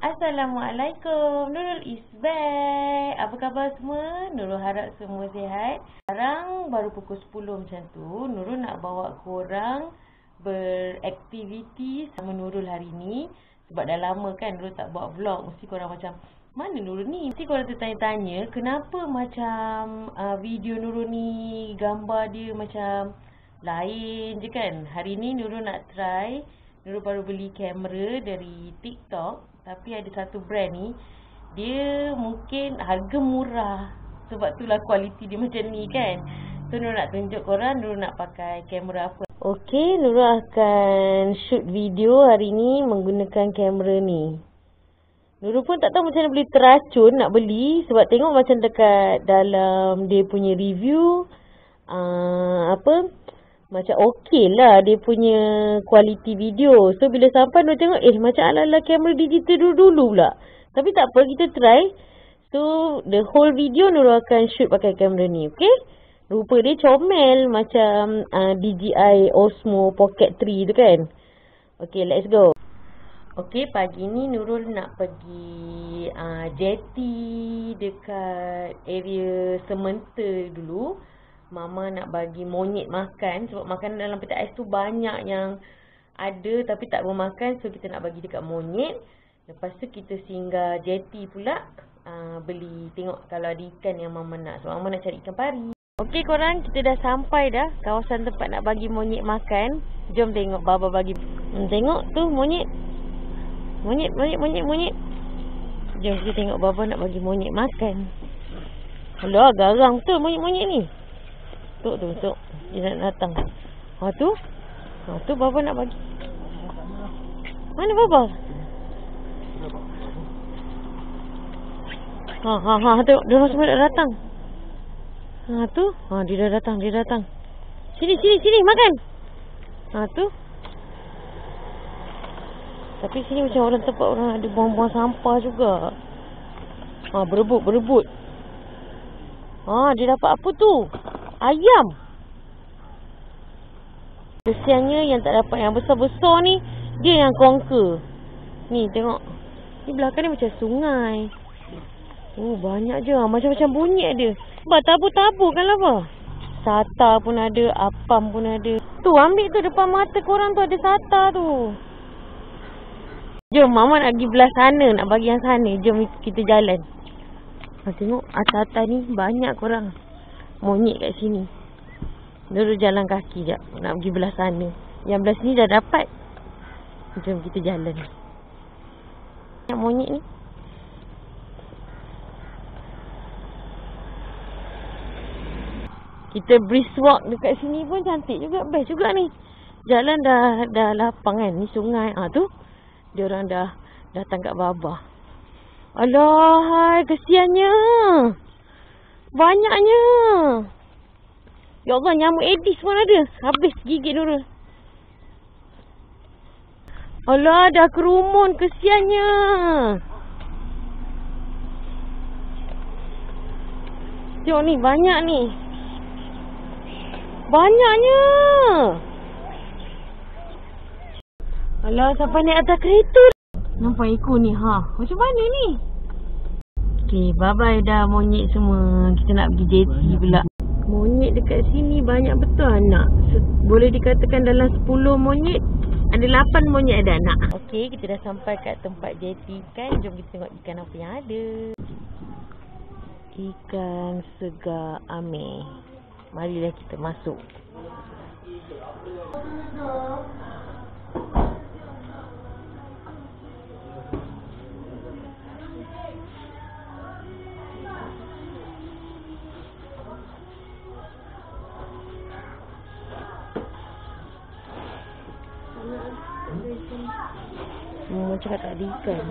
Assalamualaikum, Nurul is back. Apa khabar semua? Nurul harap semua sihat. Sekarang baru pukul 10 macam tu. Nurul nak bawa korang beraktiviti sama Nurul hari ni. Sebab dah lama kan Nurul tak buat vlog. Mesti korang macam, mana Nurul ni? Mesti korang tertanya-tanya kenapa macam video Nurul ni gambar dia macam lain je kan. Hari ni Nurul nak try. Nurul baru beli kamera dari TikTok. Tapi ada satu brand ni, dia mungkin harga murah. Sebab itulah kualiti dia macam ni kan. So Nurul nak tunjuk korang Nurul nak pakai kamera apa. Okey, Nurul akan shoot video hari ni menggunakan kamera ni. Nurul pun tak tahu macam mana boleh teracun nak beli. Sebab tengok macam dekat dalam dia punya review macam okey lah dia punya kualiti video. So bila sampai Nurul tengok macam ala-ala kamera digital dulu pula. Tapi tak apa, kita try. So the whole video Nurul akan shoot pakai kamera ni, okey? Rupa dia comel macam DJI Osmo Pocket 3 tu kan. Okey, let's go. Okey, pagi ni Nurul nak pergi jetty dekat area Sementer dulu. Mama nak bagi monyet makan. Sebab makanan dalam peti ais tu banyak yang ada tapi tak bermakan. So kita nak bagi dekat monyet. Lepas tu kita singgah jetty pula. Beli, tengok kalau ada ikan yang Mama nak. Sebab Mama nak cari ikan pari. Okey korang, kita dah sampai dah kawasan tempat nak bagi monyet makan. Jom tengok Baba bagi. Tengok tu monyet. Monyet. Jom kita tengok Baba nak bagi monyet makan. Alah, garang betul monyet-monyet ni. Tuk. Dia nak datang. Tu Baba nak bagi. Mana Baba? Tengok dia orang semua dah datang. Dia dah datang. Sini makan. Tu. Tapi sini macam orang tempat orang ada buang-buang sampah juga. Berebut. Dia dapat apa tu? Ayam. Kesiannya yang tak dapat yang besar-besar ni, dia yang conquer. Ni tengok. Ni belakang ni macam sungai. Banyak je. Macam-macam bunyi dia. Tabu-tabu kan lah apa. Sata pun ada, apam pun ada. Tu ambil tu depan mata korang tu ada sata tu. Jom Mama nak pergi belah sana, nak bagi yang sana. Jom kita jalan. Tengok atas-atas ni banyak korang. Monyet kat sini. Nurul jalan kaki jap nak pergi belah sana. Yang belah sini dah dapat. Jom kita jalan. Banyak monyet ni. Kita brisk walk dekat sini pun cantik juga. Best juga ni. Jalan dah lapang kan. Ni sungai. Tu. Dia orang dah datang kat Baba. Alah, kesiannya. Banyaknya. Ya Allah, nyamuk Aedes pun ada. Habis gigit Nurul. Alah, dah kerumun. Kesiannya. Tengok ni, banyak ni. Banyaknya. Alah, sampai naik atas kereta. Nampak ekor ni. Macam mana ni? Okay, bye-bye dah monyet semua. Kita nak pergi jetty pula. Monyet dekat sini banyak betul anak. Boleh dikatakan dalam 10 monyet, ada 8 monyet ada anak. Okay, kita dah sampai kat tempat jetty ikan. Jom kita tengok ikan apa yang ada. Ikan segar ameh. Marilah kita masuk. Macam tak ada ikan.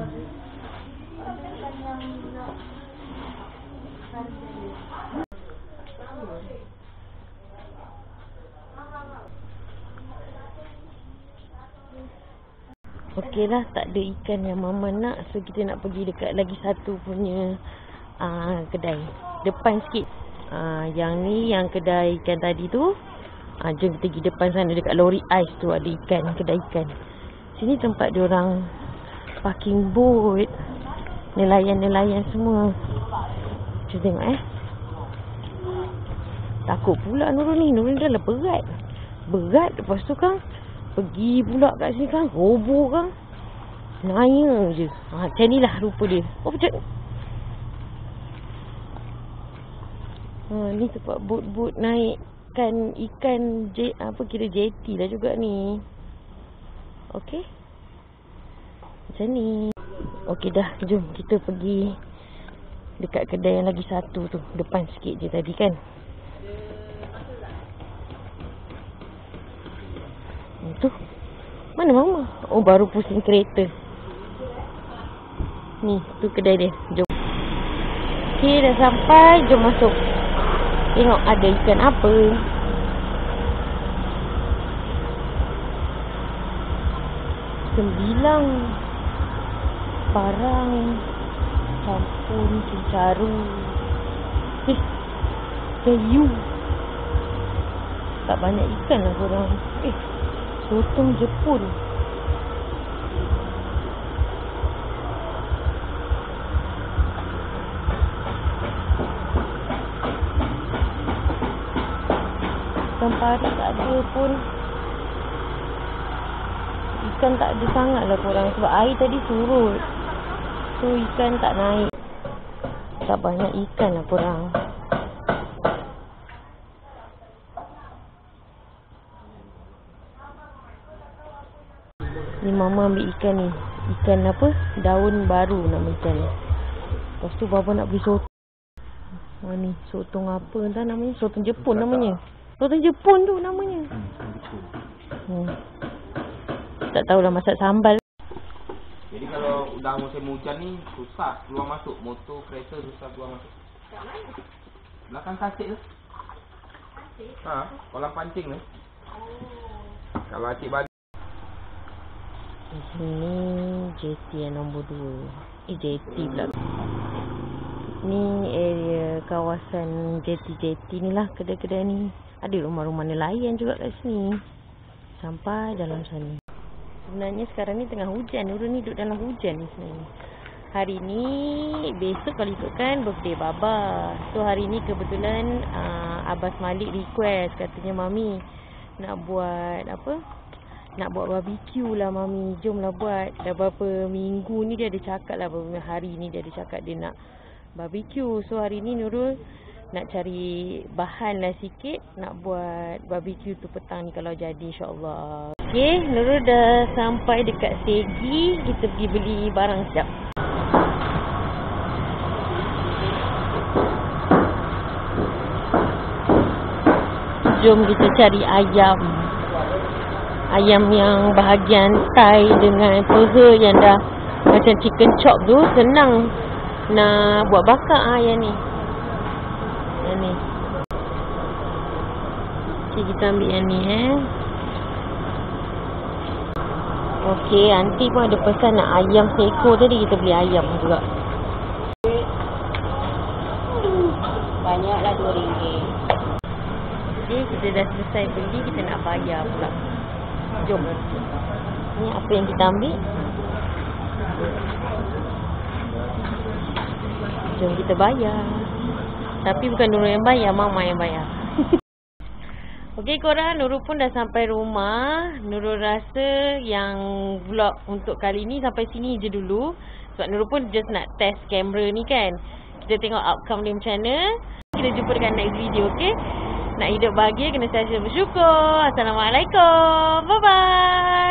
Okey lah, tak ada ikan yang Mama nak. So kita nak pergi dekat lagi satu punya kedai. Depan sikit. Yang ni, yang kedai ikan tadi tu. Jom kita pergi depan sana. Dekat lori ais tu ada ikan, kedai ikan. Sini tempat diorang Parking boat. Nelayan-nelayan semua. Cuba tengok Takut pula Nurul ni. Nurul dah lah berat. Berat. Lepas tu kan pergi pula kat sini kan. Roboh kan. Naya je. Macam ni lah rupa dia. Macam ni tempat bot-bot naikkan ikan kira jeti lah juga ni. Okey. Macam ni. Okey dah, jom kita pergi dekat kedai yang lagi satu tu. Depan sikit je tadi kan. Tu. Mana mama? Oh, baru pusing kereta. Ni, tu kedai dia. Jom. Okey, dah sampai. Jom masuk. Tengok ada ikan apa. Sembilang. Parang. Campur. Cencaru. Kayu. Tak banyak ikan lah korang. Sotong Jepun. Ikan pari tak ada pun. Ikan tak ada sangat lah korang. Sebab air tadi surut. So ikan tak naik. Tak banyak ikan lah korang. Ni mama ambil ikan ni. Ikan apa? Daun baru nama ikan ni. Lepas tu bapa nak beli sotong. Ni sotong apa entah namanya. Sotong Jepun namanya. Sotong Jepun tu namanya. Tak tahulah masak sambal. Jadi kalau dah musim hujan ni susah keluar masuk. Motor, kereta susah keluar masuk. Kat mana? Belakang tasik tu. Tasik? Kolam pancing tu. Kalau acik bagi. Di sini jeti yang nombor 2. Jeti pula. Ni area kawasan jeti-jeti ni lah. Kedai-kedai ni. Ada rumah-rumah nelayan juga kat sini. Sampai dalam sana. Sebenarnya sekarang ni tengah hujan. Nurul ni duduk dalam hujan ni sebenarnya. Hari ni, besok kalau ikutkan birthday Baba. So hari ni kebetulan Abbas Malik request. Katanya Mami nak buat apa? Nak buat barbecue lah Mami. Jom lah buat. Dah berapa minggu ni dia ada cakap lah. Beberapa hari ni dia ada cakap dia nak barbecue. So hari ni Nurul nak cari bahan lah sikit. Nak buat barbecue tu petang ni kalau jadi insyaAllah. Okay, Nurul dah sampai dekat Segi. Kita pergi beli barang sekejap. Jom kita cari ayam. Ayam yang bahagian thigh dengan paha yang dah macam chicken chop tu. Senang nak buat bakar ayam ni. Yang ni. Okay, kita ambil yang ni Okay, aunty pun ada pesan nak ayam seekor tadi. Kita beli ayam juga. Banyaklah RM2. Okay, kita dah selesai beli. Kita nak bayar pula. Jom. Ni apa yang kita ambil. Jom kita bayar. Tapi bukan Nurul yang bayar, Mama yang bayar. Okey korang, Nurul pun dah sampai rumah. Nurul rasa yang vlog untuk kali ni sampai sini je dulu. Sebab Nurul pun just nak test kamera ni kan. Kita tengok outcome dia macam mana. Kita jumpa dekat next video, okey? Nak hidup bahagia kena sentiasa bersyukur. Assalamualaikum. Bye-bye.